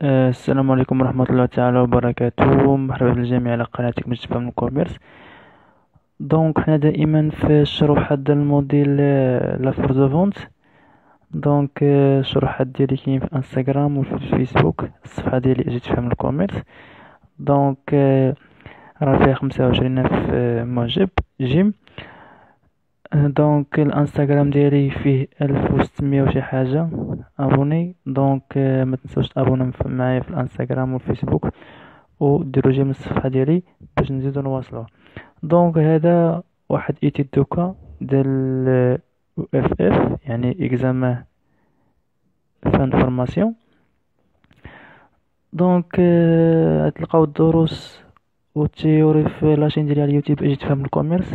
السلام عليكم ورحمة الله تعالى وبركاته. مرحبا بالجميع على قناتك مجتبى من الكوميرس. حنا دائما في الشروحات ديال الموديل لا فورس دو فونت. الشروحات ديالي كاين في انستغرام وفي الفيسبوك. الصفحة ديالي اجي تفهم الكوميرس. راه فيها 25 ألف معجب جيم. الانستغرام ديالي فيه 1600 وشي حاجة ابوني. ما تنسوش تابونوا معايا في الانستغرام والفيسبوك وديروا جيم الصفحة ديالي باش نزيدو نواصلوا. هذا واحد ايتيد دوكا ديال اف اف، يعني اكزامان فان فورماسيون. تلقاو الدروس والتيوري في لاشين ديالي على اليوتيوب اجي تفهم الكوميرس.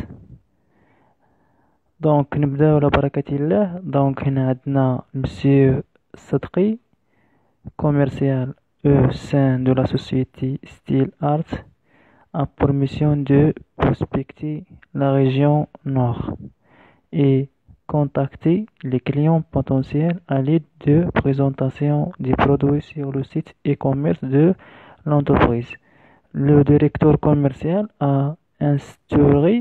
نبداو على بركة الله. هنا عندنا مسيو صدقي commercial au sein de la société Style Art a pour mission de prospecter la région Nord et contacter les clients potentiels à l'aide de présentation des produits sur le site e-commerce de l'entreprise. Le directeur commercial a instauré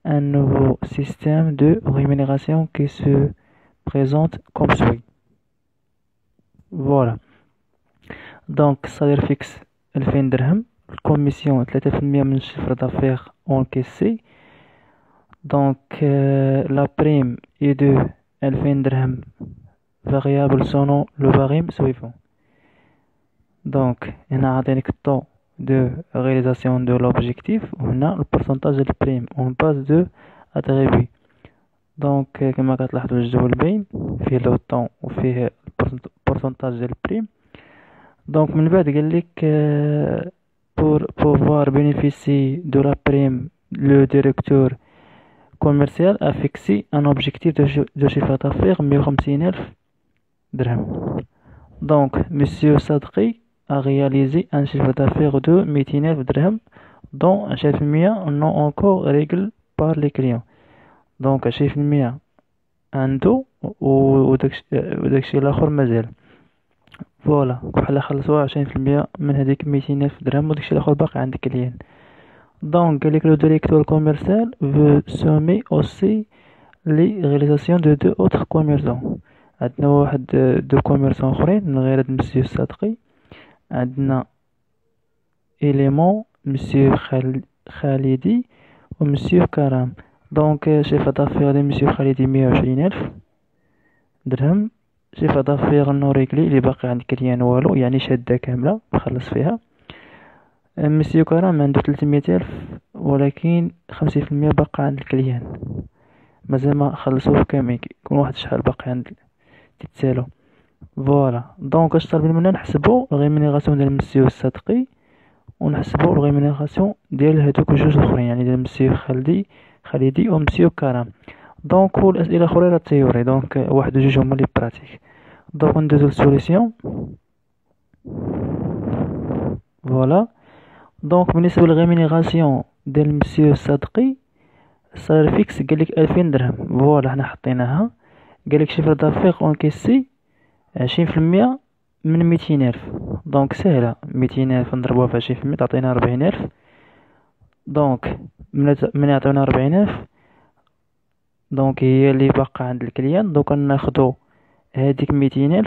un nouveau système de rémunération qui se présente comme suit. Voilà. الصالير فيكس 2000 درهم، الكوميسيون 3% من الشفر d'affaires encaissé. La prime est de 2000 درهم variable selon le barème suivant. هنا عطينيك الطو de réalisation de l'objectif وهنا البورسنتاج ديال البريم on passe de attribut. كما كتلاحظوا الجدول باين فيه لو طون وفيه البورسنتاج ديال البريم. من بعد قال لك pour pouvoir bénéficier de la prime, le directeur commercial a fixé un objectif de chiffre d'affaires 150,000 درهم. Monsieur Sadri a réalisé un chiffre d'affaires de 200,000 درهم dont 10% non encore réglé par les clients. 10% عنده وداكشي الاخر مازال. فوالا بحال خلصوا 20% من هذيك 200,000 درهم وداكشي الاخر باقي عند الكليان. قالك لو ديريكتور كوميرسيال veut semer aussi les réalisations de deux autres commerçants. عندنا واحد دو كوميرسون اخرين من غير هاد مسيو الصادقي. عندنا إليمون مسيو خالدي ومسيو كرام. شيفر دافير ديال مسيو خالدي 120,000 درهم. شيفر دافير نو ريكلي اللي باقي عند كليان والو، يعني شادة كاملة مخلص فيها. مسيو كرام عنده 300,000 ولكن 50% باقي عند الكليان، مازال ما خلصوه كامل، يكون واحد شحال باقي عند تتسالو. فوالا اش طالبين منا نحسبو الغيمينيغاسيون ديال مسيو الصدقي ونحسبو الغيمينيغاسيون ديال هادوك الجوج الاخرين، يعني ديال مسيو خالدي ومسيو كرام. والاسئله الاخرى راه تيوري. واحد وجوج هما لي براتيك. ندوزو للسوليسيون. فوالا بالنسبه للغيمينيغاسيون ديال مسيو الصدقي الصالير فيكس قالك 2000 درهم. فوالا حنا حطيناها. قالك شيفر دافير اونكيسي 20% من 200,000. سهله، 200,000 نضربوها في 20% تعطينا 40,000. من يعطيونا 40,000 هي اللي باقا عند الكليان. ناخدو هاديك 200,000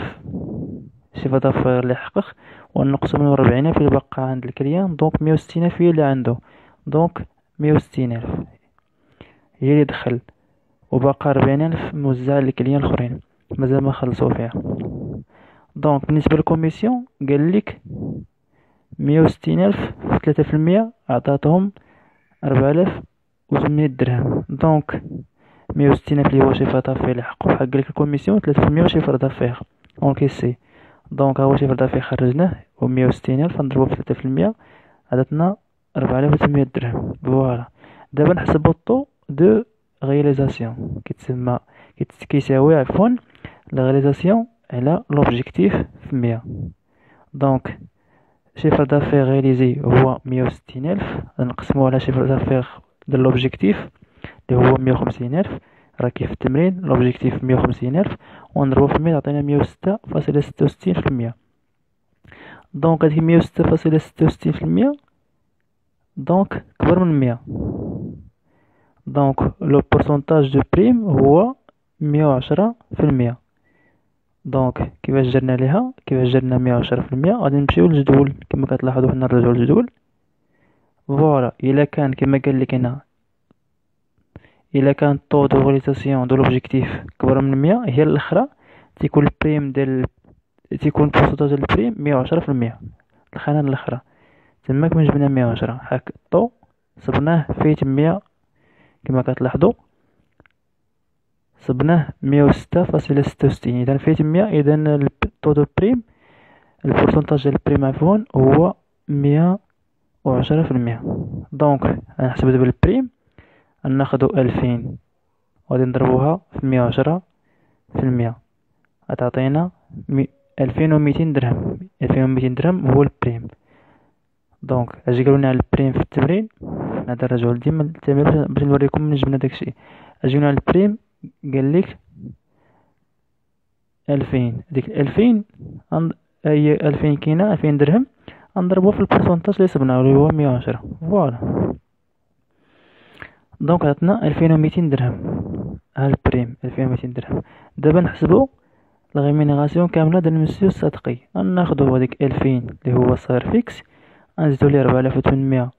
شيفر دافير اللي حقق ونقصو منو 40,000 اللي باقا عند الكليان. 160,000 هي اللي عنده. 160,000 هي اللي دخل وباقا 40,000 موزعة للكليان الاخرين مازال ما خلصوا فيها. بالنسبه للكوميسيون قالك 160,000 في 3% عطاتهم 4,800 درهم. 160,000 اللي هو شيفر دافير اللي حقو، حق لك الكوميسيون 3% شيفر دافير اونكيسي. هو شيفر دافير خرجناه و 160,000 نضربو في 3% عطاتنا 4,800 درهم. فوالا دابا نحسبو الطو دو غياليزاسيون كيساوي لا غياليزاسيون على لوبجيكتيف في 100. شيفر دافير غياليزي هو 160,000 نقسموه على شيفر دافير ديال لوبجيكتيف اللي هو 150,000. راه كيف التمرين لوبجيكتيف 150,000 ونضربو في 100 تعطينا 106.66%. دونك هاديك 106.66%، دونك كبر من 100. دونك لو بورسونتاج دو بريم هو 110%. دونك كيفاش درنا 110%؟ غادي نمشيو للجدول. كما كتلاحظوا حنا نرجعوا للجدول. فوالا، الا كان كما قال لك هنا، الا كان طو دو رياليزاسيون دو لوبجيكتيف كبر من 100، هي الاخرى تيكون البريم تيكون بورسونتاج ديال البريم 110%. الخانه الاخرى تماك من جبنا 110، هاك الطو صبناه فيه 100. كما كتلاحظوا صبناه 106.66، اذا فيه 100. اذا الطو دو بريم، البورسونتاج ديال البريم عفوا، هو 110%. دونك غنحسب دابا البريم، غناخدو 2000 وغادي نضربوها في 110%، غتعطينا 2200 درهم. 2200 درهم هو البريم. دونك اجي قالولنا على البريم في التمرين. هذا الرجل ديما التمرين باش نوريكم من جبنا داكشي. اجينا على البريم، قال لك 2000. ديك 2000 هي 2000 كاينه 2000 درهم، غنضربوها في البورسونتاج اللي صبناه اللي هو 110. فوالا، دونك عطنا 2200 درهم. ها البريم 2200 درهم. دابا نحسبو الغيمينيغاسيون كامله ديال مسيو الصدقي. غناخدو هذيك 2000 اللي هو صاير فيكس، غنزيدو ليه 4800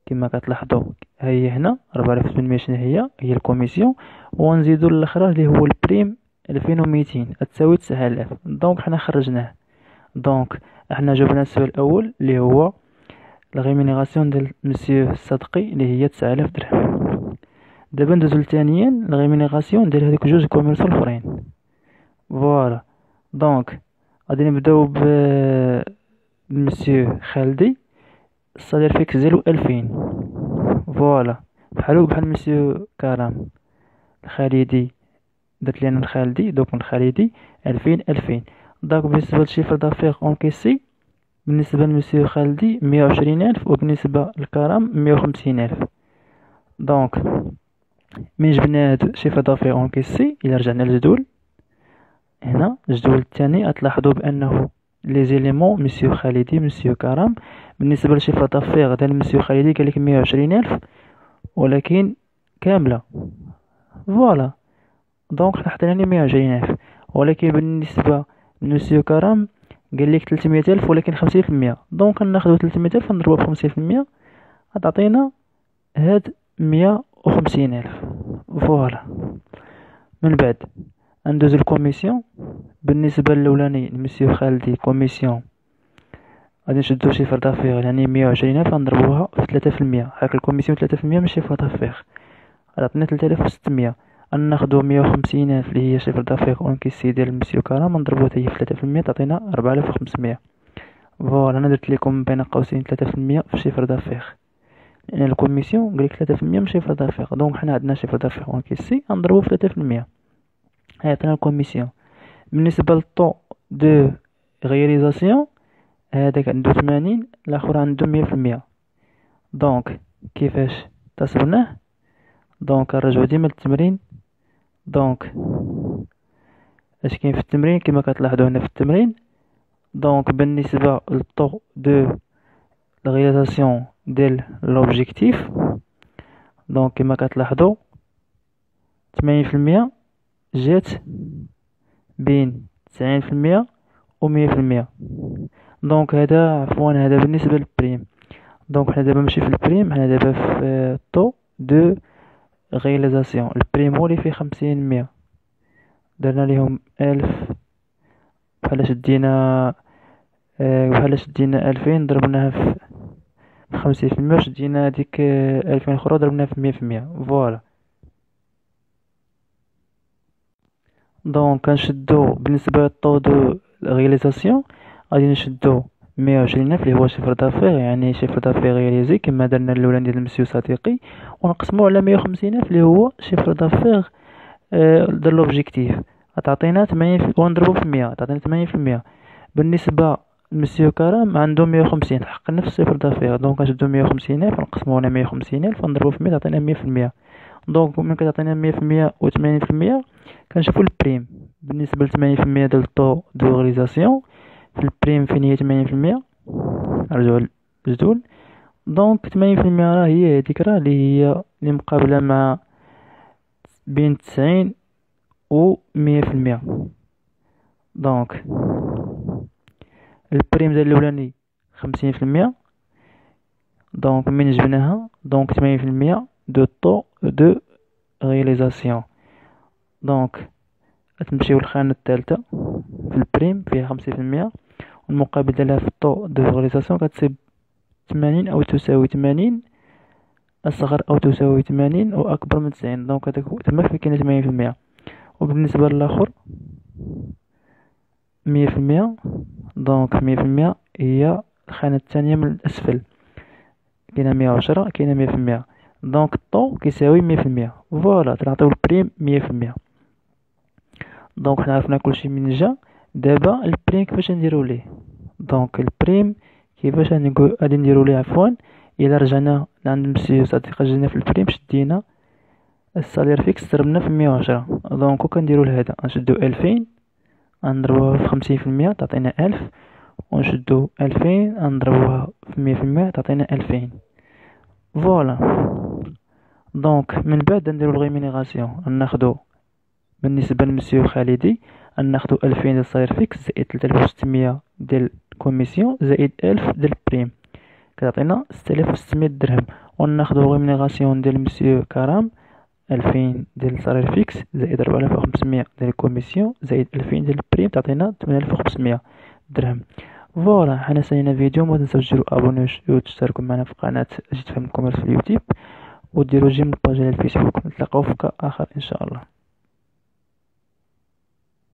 كما كتلاحظوا. ها هي هنا 4800 شنو هي الكوميسيون، ونزيدو الاخرى اللي هو البريم 2200 تساوي 9000. دونك حنا خرجناه. دونك احنا جاوبنا السؤال الاول اللي هو الغيمينيغاسيون ديال مسيو الصدقي اللي هي 9000 درهم. دابا ندوزو لثانيا الغيمينيغاسيون ديال هذوك جوج كوميرسو الاخرين. فوالا، دونك غادي نبداو مسيو خالدي. الصالير فيكس ديالو 2000. فوالا، بحال مسيو كرم الخالدي. درت لي انا الخالدي، دوك الخالدي 2000. دونك بالنسبه للشيفر دافير اونكيسي، بالنسبه لمسيو خالدي 120000، وبالنسبه للكرم 150000. دونك من جبنا هاد شيفر دافير اونكيسي، الى رجعنا للجدول هنا الجدول الثاني، غتلاحظوا بانه لي زيليمون مسيو خالدي مسيو كرم. بالنسبه لشيفر دافير ديال مسيو خالدي قالك 120000 ولكن كامله. فوالا، دونك حنا حطينا ليه 120000. ولكن بالنسبه لمسيو كرم قال لك 300000 ولكن 50%. دونك ناخذ 300000 نضربوها ب 50%، غتعطينا هاد 150000. فوالا، من بعد ندوزو الكوميسيون. بالنسبه للاولاني مسيو خالدي كوميسيون غادي نشدو شيفر دافير يعني 120000 نضربوها في 3%. هاك الكوميسيون 3% من شيفر دافير غتعطينا 3600. ناخدو 150000 اللي هي شيفر دافير اونكيسي ديال مسيو كرم نضربوها حتى هي في 3% تعطينا 4500. فوالا، انا درت لكم بين قوسين 3% في شيفر دافير لان الكوميسيون قالك 3% من شيفر دافير. دونك حنا عندنا شيفر دافير اونكيسي غنضربو في 3%، هيعطينا الكوميسيون. بالنسبه للطو دو رياليزاسيون هذاك عنده 80، الاخر عنده 100%. دونك كيفاش تصبناه؟ دونك نرجعو ديما للتمرين. دونك اش كاين في التمرين؟ كما كتلاحظوا هنا في التمرين، دونك بالنسبه للطو دو رياليزاسيون ديال لوبجيكتيف، دونك كما كتلاحظوا 80% جات بين 90% و 100%. دونك هذا عفوا هذا بالنسبه للبريم. دونك حنا دابا ماشي في البريم، حنا دابا في طو دو رياليزاسيون. البريم هو اللي فيه 50%، درنا ليهم 1000. بحال شدينا 2000 ضربناها في 50%، شدينا هاديك 2000 اخرى ضربناها في 100%. فوالا، دونك كنشدو بالنسبه للطو دو رياليزاسيون غادي نشدو 120000 اللي هو شيفر دافير يعني شيفر دافير رياليزي كما درنا الاولاني ديال مسيو صديقي، ونقسموه على 150000 اللي هو شيفر دافير ديال لوبجيكتيف، غتعطينا 80 ونضربو في 100 تعطينا 80%. بالنسبه لمسيو كرم عنده 150 حق نفس شيفر دافير. دونك نشدو 150000 نقسموه على 150000 ونضربو في 100 تعطينا 100%. دونك ملي كتعطينا 100% و 80% كنشوفو البريم. بالنسبه ل 80% ديال الطو دو رياليزاسيون في البريم فين هي 80%. نرجعو للجدول. دونك 80% راه هي هاديك راه اللي مقابلة مع بين 90 و 100%. دونك البريم ديال الاولاني 50%. دونك من جبناها دونك 80% دو طو دو رياليزاسيون. دونك غتمشيو للخانة الثالثة في البريم فيها 50%، والمقابل ديالها في الطو دو رياليزاسيون كتصيب 80 أو تساوي 80 أصغر أو تساوي 80 وأكبر من 90. دونك هداك تما فين كاين 80%. وبالنسبة للآخر 100%. دونك 100% هي الخانة الثانية من الأسفل، كاينة 110 كاينة 100%. دونك الطو كيساوي 100%. فوالا تنعطيو البريم 100%. دونك حنا عرفنا كلشي من جا. دابا البريم كيفاش نديرو ليه؟ دونك البريم كيفاش غادي نديرو ليه عفوا. الا رجعنا عند مسيو صديق جينا في البريم شدينا السالير فيكس ضربنا في 110. دونك كنديرو لهذا نشدو 2000 نضربوها في 50% تعطينا 1000، ونشدو 2000 نضربوها في 100% تعطينا 2000. فوالا. دونك من بعد نديرو الغيمينيغاسيون. ناخدو بالنسبة لمسيو خالدي ناخدو 2000 ديال السالير فيكس زائد 3600 ديال الكوميسيون زائد 1000 ديال البريم كتعطينا 6600 درهم. وناخدو الغيمينيغاسيون ديال مسيو كرام 2000 ديال السالير فيكس زائد 4500 ديال الكوميسيون زائد 2000 ديال البريم تعطينا 8500 درهم. فوالا حنا سالينا فيديو. ما تنساوش ديروا ابونيش وتشتركوا معنا في قناه جيت فهم الكوميرس في اليوتيوب، وديروا جيم الباج على الفيسبوك. نتلاقاو في اخر ان شاء الله.